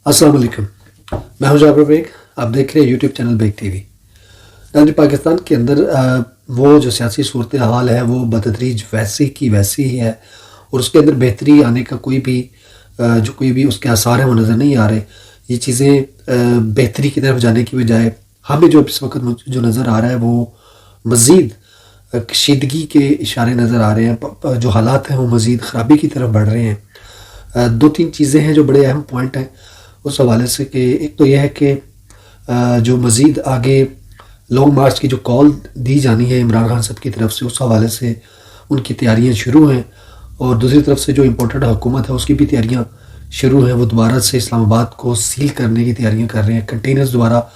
अस्सलाम वालेकुम। मैं हूं जाबिर बेग। आप देख रहे हैं यूट्यूब चैनल बेग टीवी। नाज़रीन, पाकिस्तान के अंदर वो जो सियासी सूरत हाल है वो बतदरीज वैसी की वैसी ही है और उसके अंदर बेहतरी आने का कोई भी उसके आसार हैं वो नज़र नहीं आ रहे। ये चीज़ें बेहतरी की तरफ जाने की बजाय हमें जो इस वक्त जो नज़र आ रहा है वो मज़ीद कशीदगी के इशारे नज़र आ रहे हैं। जो हालात हैं वो मज़ीद ख़राबी की तरफ बढ़ रहे हैं। दो तीन चीज़ें हैं जो बड़े अहम पॉइंट हैं उस हवाले से कि एक तो यह है कि जो मज़ीद आगे लॉन्ग मार्च की जो कॉल दी जानी है इमरान खान साहब की तरफ से, उस हवाले से उनकी तैयारियां शुरू हैं और दूसरी तरफ से जो इम्पोर्टेड हुकूमत है उसकी भी तैयारियां शुरू हैं। वो दोबारा से इस्लामाबाद को सील करने की तैयारियां कर रहे हैं, कंटेनर्स दोबारा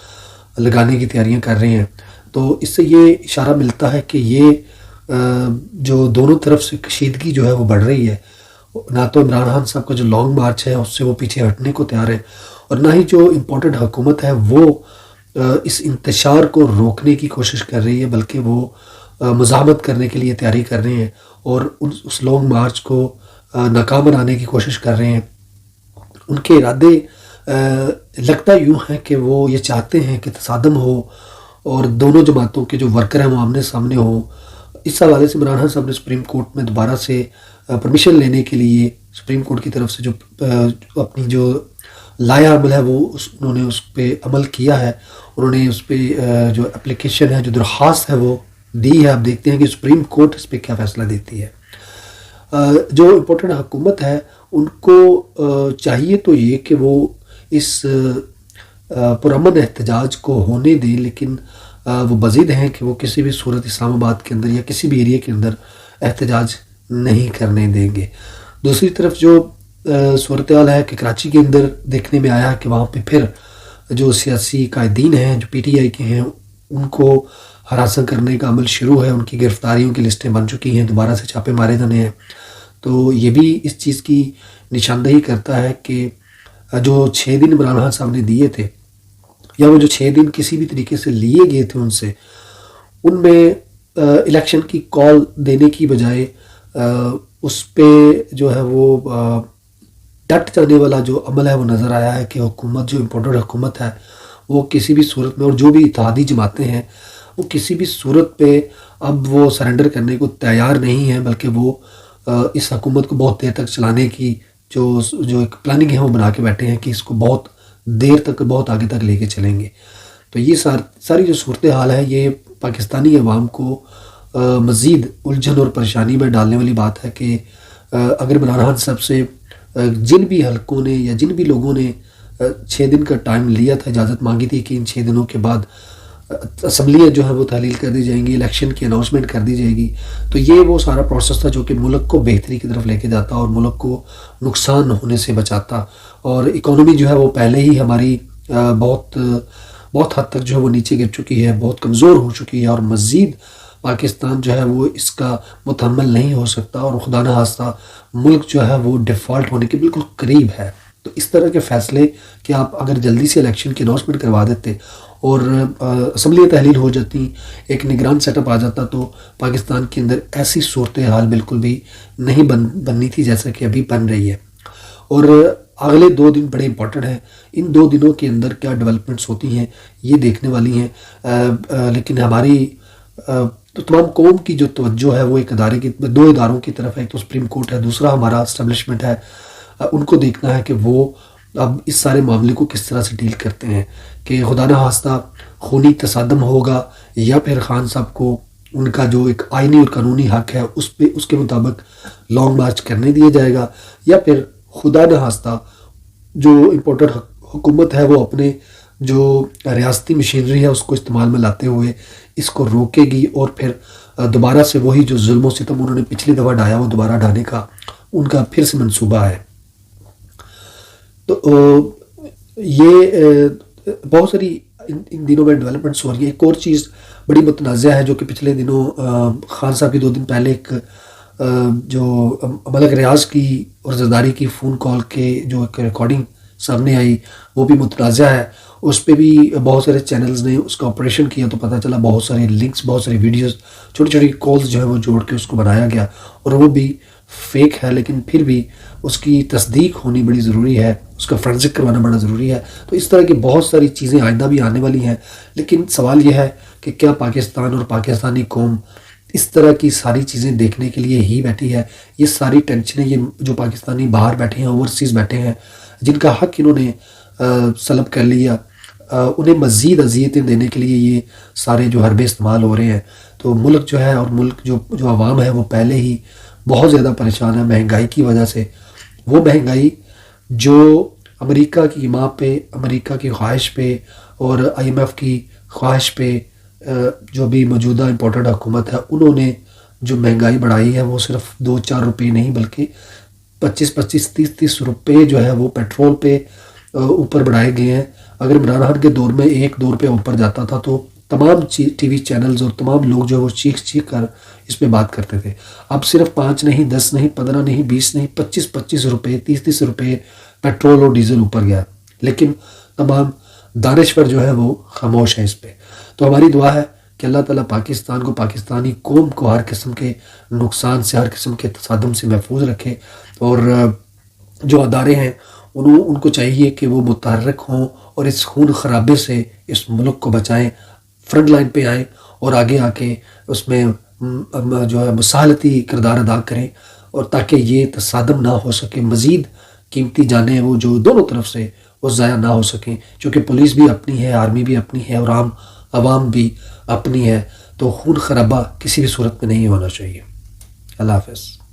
लगाने की तैयारियां कर रहे हैं। तो इससे ये इशारा मिलता है कि ये जो दोनों तरफ से कशीदगी जो है वो बढ़ रही है। ना तो इमरान खान साहब का जो लॉन्ग मार्च है उससे वो पीछे हटने को तैयार है और ना ही जो इम्पोर्टेड हुकूमत है वो इस इंतशार को रोकने की कोशिश कर रही है, बल्कि वो मुज़ाहमत करने के लिए तैयारी कर रहे हैं और उस लॉन्ग मार्च को नाकाम बनाने की कोशिश कर रहे हैं। उनके इरादे लगता यूँ है कि वो ये चाहते हैं कि तसादम हो और दोनों जमातों के जो वर्कर हैं वो आमने सामने हो। इस हवाले से इमरान खान साहब ने सुप्रीम कोर्ट में दोबारा से परमिशन लेने के लिए सुप्रीम कोर्ट की तरफ से जो अपनी जो लाया अमल है वो उन्होंने उस पर अमल किया है। उन्होंने उस पर जो एप्लीकेशन है, जो दरख्वास्त है वो दी है। आप देखते हैं कि सुप्रीम कोर्ट इस पर क्या फ़ैसला देती है। जो इम्पोर्टेंट हुकूमत है उनको चाहिए तो ये कि वो इस पुरअमन एहतजाज को होने दें, लेकिन वो मज़ीद हैं कि वो किसी भी सूरत इस्लामाबाद के अंदर या किसी भी एरिया के अंदर एहतजाज नहीं करने देंगे। दूसरी तरफ जो सूरत हाल है कि कराची के अंदर देखने में आया कि वहाँ पे फिर जो सियासी कायदीन हैं जो PTI के हैं उनको हरासा करने का अमल शुरू है। उनकी गिरफ्तारियों की लिस्टें बन चुकी हैं, दोबारा से छापे मारे जाने हैं। तो ये भी इस चीज़ की निशानदेही करता है कि जो 6 दिन इमरान खान साहब ने दिए थे या वो जो 6 दिन किसी भी तरीके से लिए गए थे उनसे, उनमें इलेक्शन की कॉल देने की बजाय उस पे जो है वो डट जाने वाला जो अमल है वो नज़र आया है कि हुकूमत जो इम्पोर्टेड हुकूमत है वो किसी भी सूरत में और जो भी इत्तेहादी जमातें हैं वो किसी भी सूरत पे अब वो सरेंडर करने को तैयार नहीं है, बल्कि वो इस हुकूमत को बहुत देर तक चलाने की जो एक प्लानिंग है वो बना के बैठे हैं कि इसको बहुत देर तक, बहुत आगे तक लेके चलेंगे। तो ये सारी जो सूरत हाल है ये पाकिस्तानी अवाम को मज़ीद उलझन और परेशानी में डालने वाली बात है कि अगर इमरान खान साहब से जिन भी हलकों ने या जिन भी लोगों ने 6 दिन का टाइम लिया था, इजाज़त मांगी थी कि इन 6 दिनों के बाद असम्बलियाँ जो है वो तहलील कर दी जाएंगी, इलेक्शन की अनाउंसमेंट कर दी जाएगी, तो ये वो सारा प्रोसेस था जो कि मुल्क को बेहतरी की तरफ लेके जाता और मुल्क को नुकसान होने से बचाता। और इकोनॉमी जो है वो पहले ही हमारी बहुत हद तक जो है वो नीचे गिर चुकी है, बहुत कमज़ोर हो चुकी है और मज़ीद पाकिस्तान जो है वो इसका मुतहम्मिल नहीं हो सकता और खुदा न खास्ता मुल्क जो है वो डिफ़ॉल्ट होने के बिल्कुल करीब है। तो इस तरह के फ़ैसले कि आप अगर जल्दी से इलेक्शन की अनाउंसमेंट करवा देते और असम्बलियाँ तहलील हो जाती, एक निगरान सेटअप आ जाता, तो पाकिस्तान के अंदर ऐसी सूरत हाल बिल्कुल भी नहीं बननी थी जैसा कि अभी बन रही है। और अगले 2 दिन बड़े इंपॉर्टेंट हैं। इन 2 दिनों के अंदर क्या डेवलपमेंट्स होती हैं ये देखने वाली हैं। लेकिन हमारी तो तमाम कौम की जो तवज्जो है वो 2 इदारों की तरफ है। एक तो सुप्रीम कोर्ट है, दूसरा हमारा इस्टेब्लिशमेंट है। उनको देखना है कि वो अब इस सारे मामले को किस तरह से डील करते हैं कि खुदा न खास्ता खूनी तसादम होगा या फिर खान साहब को उनका जो एक आईनी और कानूनी हक है उसके मुताबिक लॉन्ग मार्च करने दिया जाएगा, या फिर खुदा न खास्ता जो इम्पोर्टेड हुकूमत है वो अपने जो रियासती मशीनरी है उसको इस्तेमाल में लाते हुए इसको रोकेगी और फिर दोबारा से वही जो जुल्म सितम उन्होंने पिछली दफ़ा ढाया वो दोबारा ढाने का उनका फिर से मंसूबा है। तो ये बहुत सारी इन दिनों में डेवलपमेंट्स हो रही है। एक और चीज़ बड़ी मुतनाज़ा है जो कि पिछले दिनों खान साहब की 2 दिन पहले एक जो मलक रियाज की और जरदारी की फ़ोन कॉल के जो एक रिकॉर्डिंग सामने आई वो भी मुतनाज़ा है। उस पर भी बहुत सारे चैनल्स ने उसका ऑपरेशन किया तो पता चला बहुत सारे लिंक्स, बहुत सारी वीडियोस, छोटी छोटी कॉल्स जो है वो जोड़ के उसको बनाया गया और वो भी फेक है, लेकिन फिर भी उसकी तस्दीक होनी बड़ी ज़रूरी है। उसका फोरेंसिक करवाना बड़ा ज़रूरी है। तो इस तरह की बहुत सारी चीज़ें आइंदा भी आने वाली हैं, लेकिन सवाल यह है कि क्या पाकिस्तान और पाकिस्तानी कौम इस तरह की सारी चीज़ें देखने के लिए ही बैठी है? ये सारी टेंशनें, ये जो पाकिस्तानी बाहर बैठे हैं, ओवरसीज़ बैठे हैं, जिनका हक इन्होंने सलब कर लिया, उन्हें मज़ीद अज़ियतें देने के लिए ये सारे जो हरबे इस्तेमाल हो रहे हैं। तो मुल्क जो है, और मुल्क जो आवाम है, वो पहले ही बहुत ज़्यादा परेशान है महंगाई की वजह से। वो महंगाई जो अमेरिका की माँ पे, अमेरिका की ख्वाहिश पे और IMF की ख्वाहिश पे, जो भी मौजूदा इम्पोर्टेड हुकूमत है, उन्होंने जो महंगाई बढ़ाई है वो सिर्फ 2-4 रुपये नहीं, बल्कि 25-25, 30-30 रुपये जो है वो पेट्रोल पे ऊपर बढ़ाए गए हैं। अगर इमरान खान के दौर में 1-2 रुपये ऊपर जाता था तो तमाम TV चैनल्स और तमाम लोग जो है वो चीख कर इस पे बात करते थे। अब सिर्फ 5 नहीं, 10 नहीं, 15 नहीं, 20 नहीं, 25-25 रुपये, 30-30 रुपये पेट्रोल और डीजल ऊपर गया, लेकिन तमाम दानिश्वर जो है वो खामोश है इस पे। तो हमारी दुआ है कि अल्लाह ताला पाकिस्तान को, पाकिस्तानी कौम को हर किस्म के नुकसान से, हर किस्म के तसादम से महफूज रखे। और जो अदारे हैं उनको चाहिए कि वो मुतहर्रिक हों और इस खून खराबे से इस मुल्क को बचाएं, फ्रंट लाइन पे आएँ और आगे आके उसमें जो है मुसालती किरदार अदा करें, और ताकि ये तसादम ना हो सके, मज़ीद कीमती जानें वो जो दोनों तरफ से वो ज़ाया ना हो सकें, क्योंकि पुलिस भी अपनी है, आर्मी भी अपनी है और आवाम भी अपनी है। तो खून खराबा किसी भी सूरत में नहीं होना चाहिए। अल्लाह हाफ़िज़।